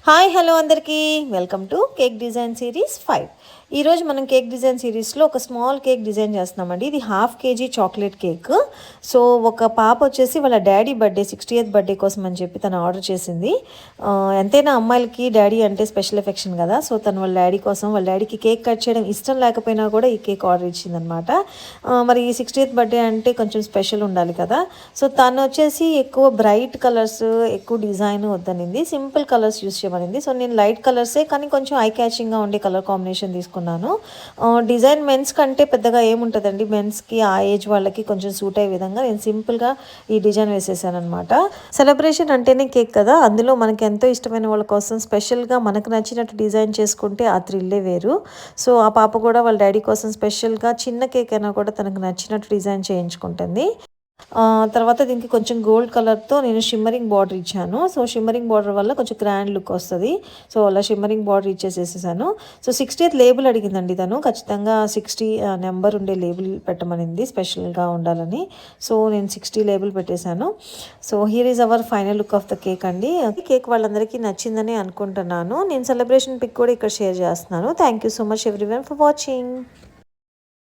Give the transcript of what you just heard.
Hi hello అందరికీ welcome to cake design series 5. ఈరోజు మనం కేక్ డిజైన్ సిరీస్లో ఒక స్మాల్ కేక్ డిజైన్ చేస్తున్నామండి. ఇది 1/2 kg చాక్లెట్ కేక్. సో ఒక పాప వచ్చేసి వాళ్ళ డాడీ బర్త్డే 60th బర్త్డే కోసం అని చెప్పి తను ఆర్డర్ చేసింది. ఎంతైనా అమ్మాయిలకి డాడీ అంటే స్పెషల్ ఎఫెక్షన్ కదా. సో తను వాళ్ళ డాడీ కోసం, వాళ్ళ డాడీకి కేక్ కట్ చేయడం ఇష్టం లేకపోయినా కూడా ఈ కేక్ ఆర్డర్ ఇచ్చిందనమాట. మరి ఈ 60th బర్త్డే అంటే కొంచెం స్పెషల్ ఉండాలి కదా. సో తను వచ్చేసి ఎక్కువ బ్రైట్ కలర్స్, ఎక్కువ డిజైన్ వద్దనింది, సింపుల్ కలర్స్ యూస్ చేయమనింది. సో నేను లైట్ కలర్సే కానీ కొంచెం ఐ క్యాచింగ్గా ఉండే కలర్ కాంబినేషన్ తీసుకున్నాను. డిజైన్ మెన్స్ కంటే పెద్దగా ఏముంటుందండి, మెన్స్కి ఆ ఏజ్ వాళ్ళకి కొంచెం సూట్ అయ్యే విధంగా నేను సింపుల్గా ఈ డిజైన్ వేసేసాను అనమాట. సెలబ్రేషన్ అంటేనే కేక్ కదా, అందులో మనకి ఎంతో ఇష్టమైన వాళ్ళ కోసం స్పెషల్గా మనకు నచ్చినట్టు డిజైన్ చేసుకుంటే ఆ థ్రిల్లే వేరు. సో ఆ పాప కూడా వాళ్ళ డాడీ కోసం స్పెషల్గా చిన్న కేక్ అయినా కూడా తనకు నచ్చినట్టు డిజైన్ చేయించుకుంటుంది. తర్వాత దీనికి కొంచెం గోల్డ్ కలర్తో నేను షిమ్మరింగ్ బార్డర్ ఇచ్చాను. సో షిమ్మరింగ్ బార్డర్ వల్ల కొంచెం గ్రాండ్ లుక్ వస్తుంది. సో అలా షిమ్మరింగ్ బార్డర్ ఇచ్చేసేసాను. సో 60th లేబుల్ అడిగిందండి తను, ఖచ్చితంగా 60 నెంబర్ ఉండే లేబుల్ పెట్టమనింది స్పెషల్గా ఉండాలని. సో నేను 60 లేబుల్ పెట్టేశాను. So here is our final look of the cake అండి. కేక్ వాళ్ళందరికీ నచ్చిందని అనుకుంటున్నాను. నేను సెలబ్రేషన్ పిక్ కూడా ఇక్కడ షేర్ చేస్తున్నాను. Thank you so much everyone for watching.